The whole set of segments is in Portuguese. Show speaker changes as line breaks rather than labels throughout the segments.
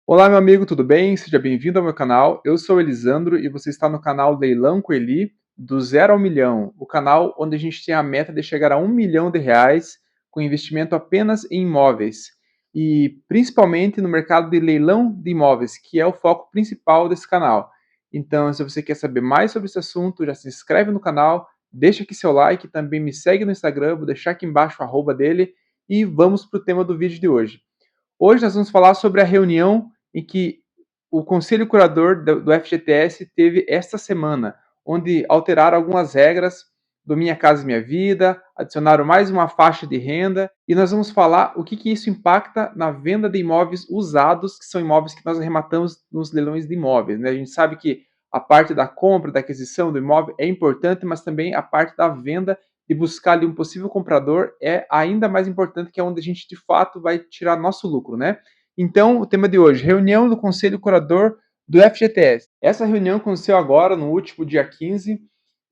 Olá, meu amigo, tudo bem? Seja bem-vindo ao meu canal. Eu sou o Elisandro e você está no canal Leilão com Eli, do zero ao milhão, o canal onde a gente tem a meta de chegar a R$ 1 milhão com investimento apenas em imóveis e principalmente no mercado de leilão de imóveis, que é o foco principal desse canal. Então, se você quer saber mais sobre esse assunto, já se inscreve no canal, deixa aqui seu like, também me segue no Instagram, vou deixar aqui embaixo o arroba dele e vamos para o tema do vídeo de hoje. Hoje nós vamos falar sobre a reunião em que o Conselho Curador do FGTS teve esta semana, onde alteraram algumas regras do Minha Casa Minha Vida, adicionaram mais uma faixa de renda e nós vamos falar o que isso impacta na venda de imóveis usados, que são imóveis que nós arrematamos nos leilões de imóveis, né? A gente sabe que a parte da compra, da aquisição do imóvel é importante, mas também a parte da venda de buscar ali um possível comprador é ainda mais importante, que é onde a gente de fato vai tirar nosso lucro, né? Então, o tema de hoje, reunião do Conselho Curador do FGTS. Essa reunião aconteceu agora, no último dia 15,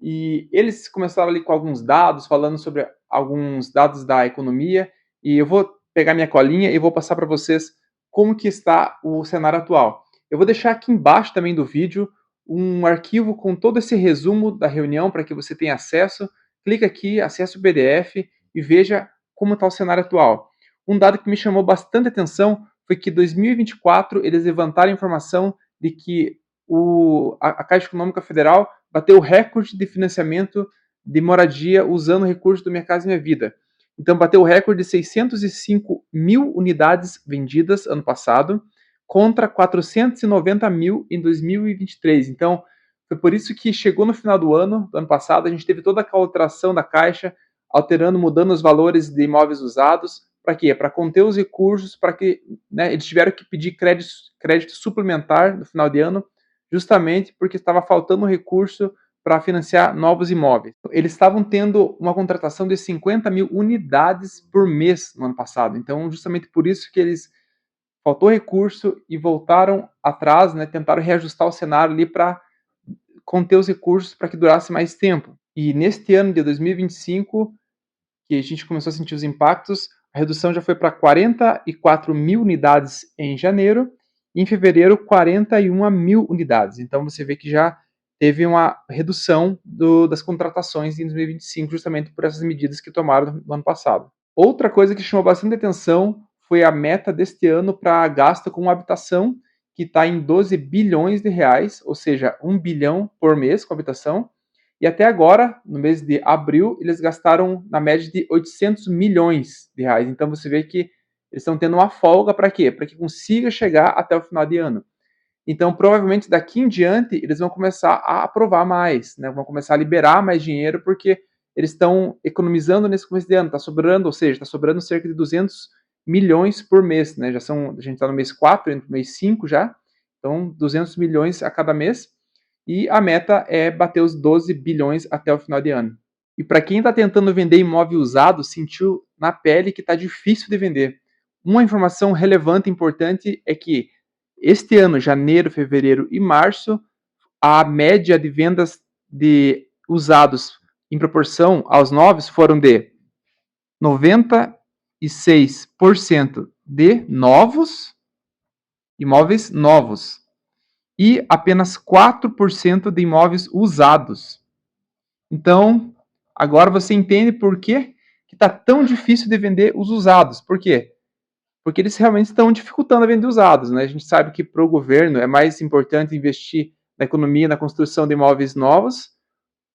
e eles começaram ali com alguns dados, falando sobre alguns dados da economia, e eu vou pegar minha colinha e vou passar para vocês como que está o cenário atual. Eu vou deixar aqui embaixo também do vídeo um arquivo com todo esse resumo da reunião para que você tenha acesso. Clica aqui, acesse o PDF e veja como está o cenário atual. Um dado que me chamou bastante atenção foi que em 2024 eles levantaram a informação de que a Caixa Econômica Federal bateu o recorde de financiamento de moradia usando recursos do Minha Casa Minha Vida. Então bateu o recorde de 605 mil unidades vendidas ano passado, contra 490 mil em 2023. Então, foi por isso que chegou no final do ano passado, a gente teve toda aquela alteração da Caixa, alterando, mudando os valores de imóveis usados. Para quê? Para conter os recursos, para que eles tiveram que pedir crédito suplementar no final de ano, justamente porque estava faltando recurso para financiar novos imóveis. Eles estavam tendo uma contratação de 50 mil unidades por mês no ano passado. Então, justamente por isso que eles faltou recurso e voltaram atrás, né, tentaram reajustar o cenário ali para conter os recursos para que durasse mais tempo. E neste ano de 2025, que a gente começou a sentir os impactos, a redução já foi para 44 mil unidades em janeiro, e em fevereiro 41 mil unidades. Então você vê que já teve uma redução das contratações em 2025, justamente por essas medidas que tomaram no ano passado. Outra coisa que chamou bastante atenção foi a meta deste ano para gasto com habitação, que está em 12 bilhões de reais, ou seja, 1 bilhão por mês com habitação. E até agora, no mês de abril, eles gastaram na média de 800 milhões de reais. Então você vê que eles estão tendo uma folga para quê? Para que consiga chegar até o final de ano. Então, provavelmente daqui em diante, eles vão começar a aprovar mais, né? Vão começar a liberar mais dinheiro, porque eles estão economizando nesse começo de ano. Está sobrando, ou seja, está sobrando cerca de 200 milhões por mês, né? A gente está no mês 4, indo para o mês 5 já. Então, 200 milhões a cada mês. E a meta é bater os 12 bilhões até o final de ano. E para quem está tentando vender imóvel usado, sentiu na pele que está difícil de vender. Uma informação relevante e importante é que este ano, janeiro, fevereiro e março, a média de vendas de usados em proporção aos novos foram de 96% de novos, imóveis novos, e apenas 4% de imóveis usados. Então, agora você entende por que está tão difícil de vender os usados. Por quê? Porque eles realmente estão dificultando a venda de usados, né? A gente sabe que para o governo é mais importante investir na economia, na construção de imóveis novos,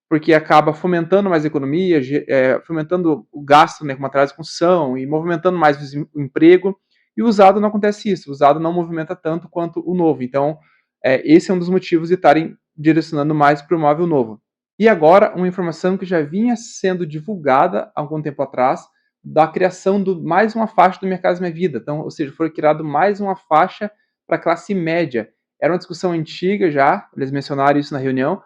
porque acaba fomentando mais a economia, fomentando o gasto, né, com materiais de construção e movimentando mais o emprego. E o usado não acontece isso, o usado não movimenta tanto quanto o novo. Então, esse é um dos motivos de estarem direcionando mais para o imóvel novo. E agora, uma informação que já vinha sendo divulgada há algum tempo atrás, da criação de mais uma faixa do Minha Casa Minha Vida. Então, ou seja, foi criado mais uma faixa para a classe média. Era uma discussão antiga já, eles mencionaram isso na reunião,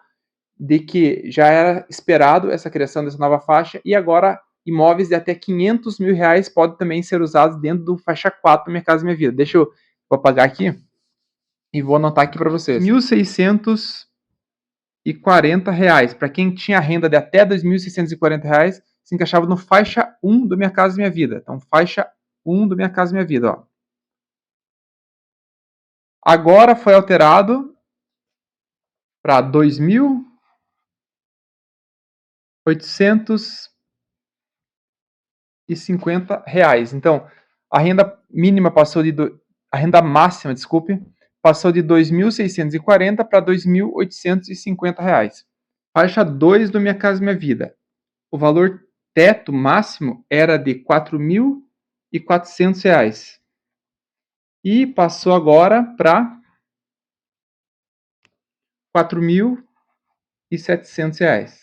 de que já era esperado essa criação dessa nova faixa e agora imóveis de até 500 mil reais podem também ser usados dentro do faixa 4 do Minha Casa Minha Vida. Vou apagar aqui e vou anotar aqui para vocês. R$ 1.640. Para quem tinha renda de até R$ 2.640, se encaixava no faixa 1 do Minha Casa Minha Vida. Então, faixa 1 do Minha Casa Minha Vida, ó. Agora foi alterado para R$ 2.850. Então, a renda mínima passou a renda máxima, desculpe, passou de 2.640 para R$ 2.850. Faixa 2 do Minha Casa Minha Vida. O valor teto máximo era de R$ 4.400 e passou agora para R$ 4.700.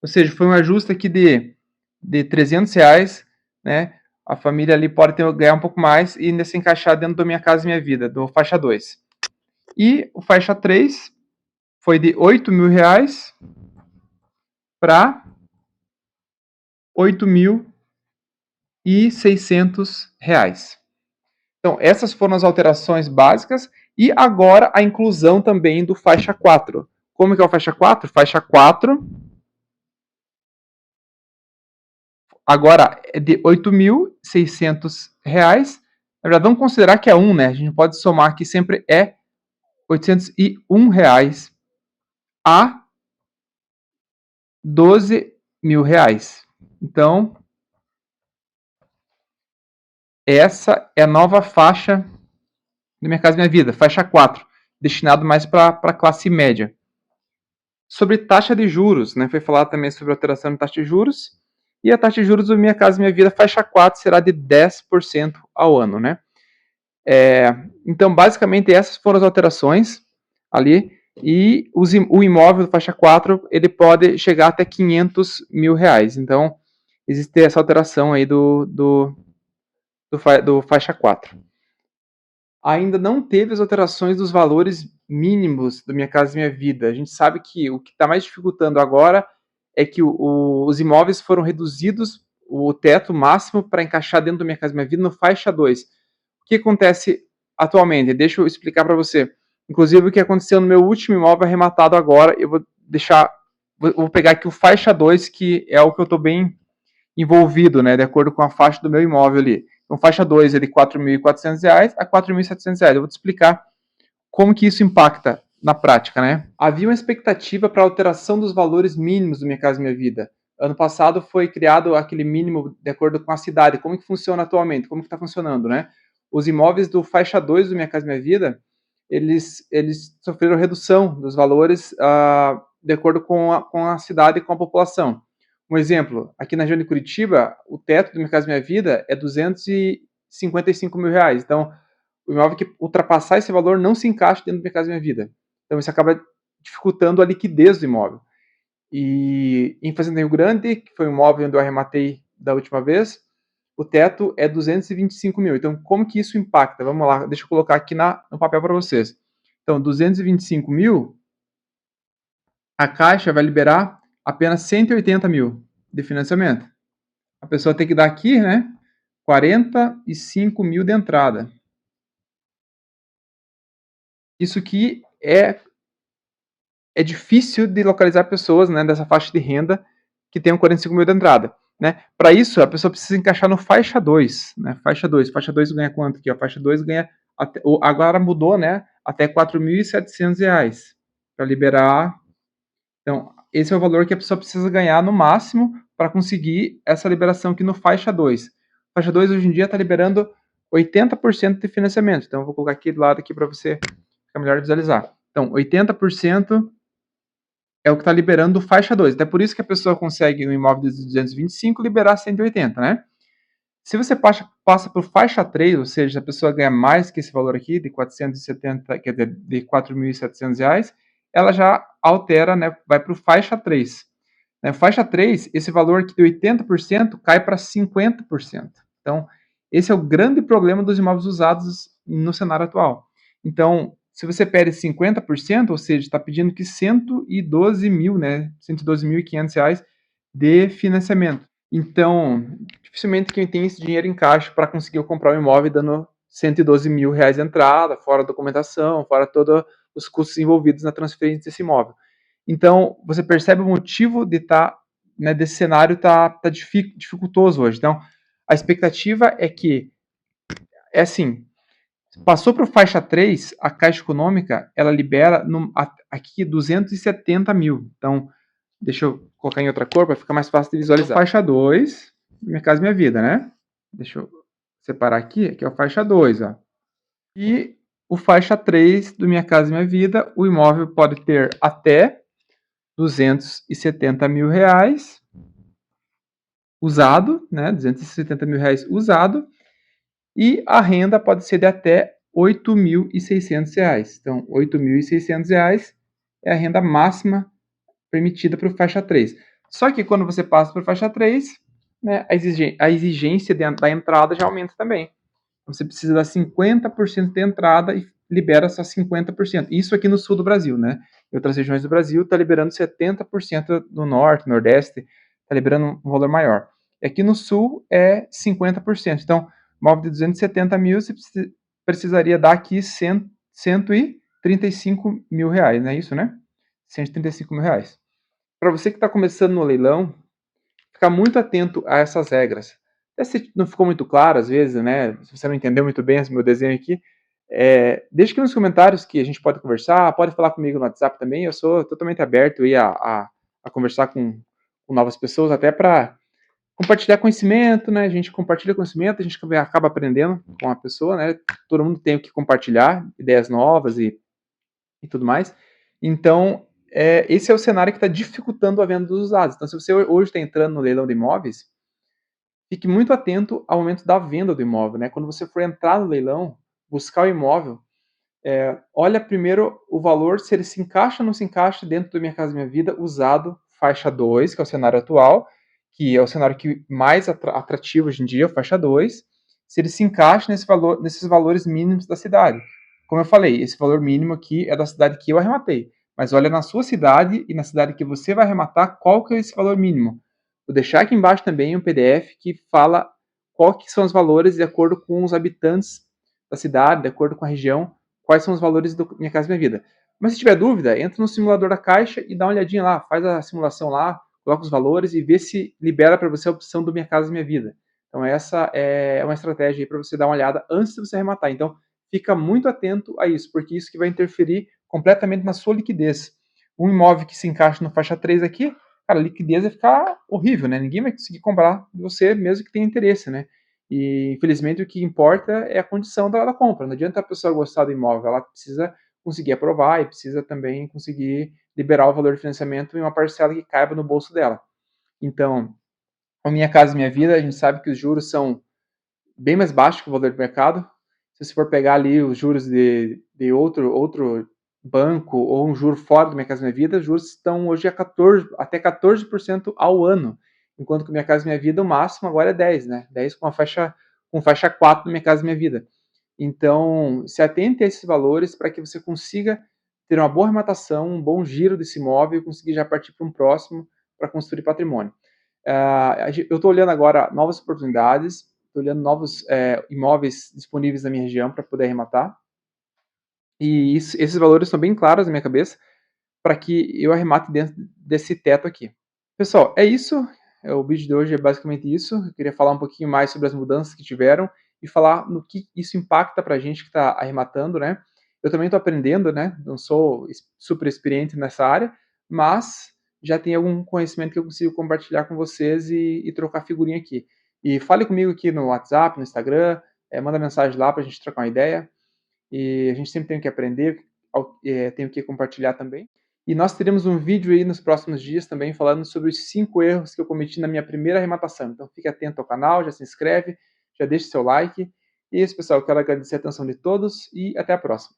Ou seja, foi um ajuste aqui de R$ 300, né? A família ali pode ganhar um pouco mais e ainda se encaixar dentro do Minha Casa Minha Vida, do faixa 2. E o faixa 3 foi de R$ 8.000 para R$ 8.600. Então, essas foram as alterações básicas e agora a inclusão também do faixa 4. Como que é o faixa 4? Faixa 4 agora é de R$ 8.600. Na verdade, vamos considerar que é 1, né? A gente pode somar que sempre é R$ 801 a R$ 12.000. Então, essa é a nova faixa do Minha Casa Minha Vida, faixa 4, destinado mais para a classe média. Sobre taxa de juros, né? Foi falado também sobre a alteração de taxa de juros. E a taxa de juros do Minha Casa Minha Vida, faixa 4, será de 10% ao ano, né? Então, basicamente, essas foram as alterações ali. E o imóvel do faixa 4, ele pode chegar até R$ 500.000. Então, existe essa alteração aí do faixa 4. Ainda não teve as alterações dos valores mínimos do Minha Casa Minha Vida. A gente sabe que o que está mais dificultando agora é que os imóveis foram reduzidos, o teto máximo para encaixar dentro do Minha Casa Minha Vida no faixa 2. O que acontece atualmente? Deixa eu explicar para você. Inclusive o que aconteceu no meu último imóvel arrematado agora, eu vou pegar aqui o faixa 2, que é o que eu estou bem envolvido, né, de acordo com a faixa do meu imóvel ali. Então, faixa 2 é de R$ 4.400 a R$ 4.700. Eu vou te explicar como que isso impacta na prática, né? Havia uma expectativa para alteração dos valores mínimos do Minha Casa Minha Vida. Ano passado foi criado aquele mínimo de acordo com a cidade. Como que funciona atualmente? Como que está funcionando, né? Os imóveis do faixa 2 do Minha Casa Minha Vida, eles sofreram redução dos valores de acordo com a cidade e com a população. Um exemplo, aqui na região de Curitiba, o teto do Minha Casa Minha Vida é R$ 255.000. Então, o imóvel que ultrapassar esse valor não se encaixa dentro do Minha Casa Minha Vida. Então, isso acaba dificultando a liquidez do imóvel. E em Fazenda Rio Grande, que foi um imóvel onde eu arrematei da última vez, o teto é 225 mil. Então, como que isso impacta? Vamos lá, deixa eu colocar aqui no papel para vocês. Então, 225 mil, a Caixa vai liberar apenas 180 mil de financiamento. A pessoa tem que dar aqui, né, 45 mil de entrada. Isso aqui é difícil de localizar pessoas, né, dessa faixa de renda que tenham 45 mil de entrada. Né? Para isso, a pessoa precisa encaixar no faixa 2. Né? Faixa 2 ganha quanto aqui? A faixa 2 ganha, agora mudou, né? Até R$ 4.700 para liberar. Então, esse é o valor que a pessoa precisa ganhar no máximo para conseguir essa liberação aqui no faixa 2. Faixa 2 hoje em dia está liberando 80% de financiamento. Então, eu vou colocar aqui do lado aqui para você ficar melhor visualizar. Então, 80% é o que está liberando faixa 2. Até por isso que a pessoa consegue um imóvel de 225 liberar 180, né? Se você passa por faixa 3, ou seja, a pessoa ganha mais que esse valor aqui, de 470, quer dizer, de R$ 4.700, ela já altera, né, vai para o faixa 3. Na faixa 3, esse valor aqui de 80% cai para 50%. Então, esse é o grande problema dos imóveis usados no cenário atual. Então, se você pede 50%, ou seja, está pedindo que 112 mil, né, R$ 112.500 de financiamento. Então, dificilmente quem tem esse dinheiro em caixa para conseguir comprar um imóvel dando R$ 112 mil de entrada, fora a documentação, fora todos os custos envolvidos na transferência desse imóvel. Então, você percebe o motivo de né, desse cenário tá dificultoso hoje. Então, a expectativa é que, assim, Passou para o faixa 3, a Caixa Econômica, ela libera aqui 270 mil. Então, deixa eu colocar em outra cor para ficar mais fácil de visualizar. Faixa 2, Minha Casa Minha Vida, né? Deixa eu separar aqui é o faixa 2, ó. E o faixa 3 do Minha Casa Minha Vida, o imóvel pode ter até 270 mil reais usado, né? 270 mil reais usado, e a renda pode ser de até R$ 8.600. Então, R$ 8.600 é a renda máxima permitida para o faixa 3. Só que quando você passa para o faixa 3, né, a exigência da entrada já aumenta também. Você precisa dar 50% de entrada e libera só 50%. Isso aqui no sul do Brasil, né? Em outras regiões do Brasil está liberando 70% no norte, nordeste, está liberando um valor maior. E aqui no sul é 50%. Então, móvel de 270 mil, você precisaria dar aqui 135 mil reais, não é isso, né? 135 mil reais. Para você que está começando no leilão, ficar muito atento a essas regras. Até se não ficou muito claro, às vezes, né? Se você não entendeu muito bem esse meu desenho aqui, deixe aqui nos comentários que a gente pode conversar, pode falar comigo no WhatsApp também. Eu sou totalmente aberto aí a conversar com novas pessoas, até para compartilhar conhecimento, né? A gente compartilha conhecimento, a gente acaba aprendendo com a pessoa, né? Todo mundo tem o que compartilhar, ideias novas e tudo mais. Então, esse é o cenário que está dificultando a venda dos usados. Então, se você hoje está entrando no leilão de imóveis, fique muito atento ao momento da venda do imóvel, né? Quando você for entrar no leilão, buscar o imóvel, olha primeiro o valor, se ele se encaixa ou não se encaixa dentro do Minha Casa Minha Vida usado, faixa 2, que é o cenário atual, que é o cenário que mais atrativo hoje em dia, faixa 2, se ele se encaixa nesses valores mínimos da cidade. Como eu falei, esse valor mínimo aqui é da cidade que eu arrematei, mas olha na sua cidade e na cidade que você vai arrematar, qual que é esse valor mínimo. Vou deixar aqui embaixo também um PDF que fala qual que são os valores de acordo com os habitantes da cidade, de acordo com a região, quais são os valores do Minha Casa Minha Vida. Mas se tiver dúvida, entra no simulador da Caixa e dá uma olhadinha lá, faz a simulação lá, coloca os valores e vê se libera para você a opção do Minha Casa Minha Vida. Então essa é uma estratégia para você dar uma olhada antes de você arrematar. Então fica muito atento a isso, porque isso que vai interferir completamente na sua liquidez. Um imóvel que se encaixa no faixa 3 aqui, cara, a liquidez vai ficar horrível, né? Ninguém vai conseguir comprar de você, mesmo que tenha interesse, né? E, infelizmente, o que importa é a condição da compra. Não adianta a pessoa gostar do imóvel, ela precisa conseguir aprovar e precisa também conseguir liberar o valor de financiamento em uma parcela que caiba no bolso dela. Então, a Minha Casa Minha Vida, a gente sabe que os juros são bem mais baixos que o valor do mercado. Se você for pegar ali os juros de outro banco ou um juro fora do Minha Casa Minha Vida, os juros estão hoje até 14% ao ano, enquanto que o Minha Casa Minha Vida, o máximo agora é 10%, né? 10% com faixa 4 do Minha Casa Minha Vida. Então, se atente a esses valores para que você consiga ter uma boa arrematação, um bom giro desse imóvel e conseguir já partir para um próximo para construir patrimônio. Eu estou olhando agora novas oportunidades, estou olhando novos imóveis disponíveis na minha região para poder arrematar. E esses valores são bem claros na minha cabeça para que eu arremate dentro desse teto aqui. Pessoal, é isso. O vídeo de hoje é basicamente isso. Eu queria falar um pouquinho mais sobre as mudanças que tiveram e falar no que isso impacta para a gente que está arrematando, né? Eu também estou aprendendo, né? Não sou super experiente nessa área, mas já tenho algum conhecimento que eu consigo compartilhar com vocês e trocar figurinha aqui. E fale comigo aqui no WhatsApp, no Instagram, manda mensagem lá para a gente trocar uma ideia. E a gente sempre tem que aprender, tem que compartilhar também. E nós teremos um vídeo aí nos próximos dias também falando sobre os 5 erros que eu cometi na minha primeira arrematação. Então fique atento ao canal, já se inscreve, já deixe seu like. E é isso, pessoal. Eu quero agradecer a atenção de todos e até a próxima.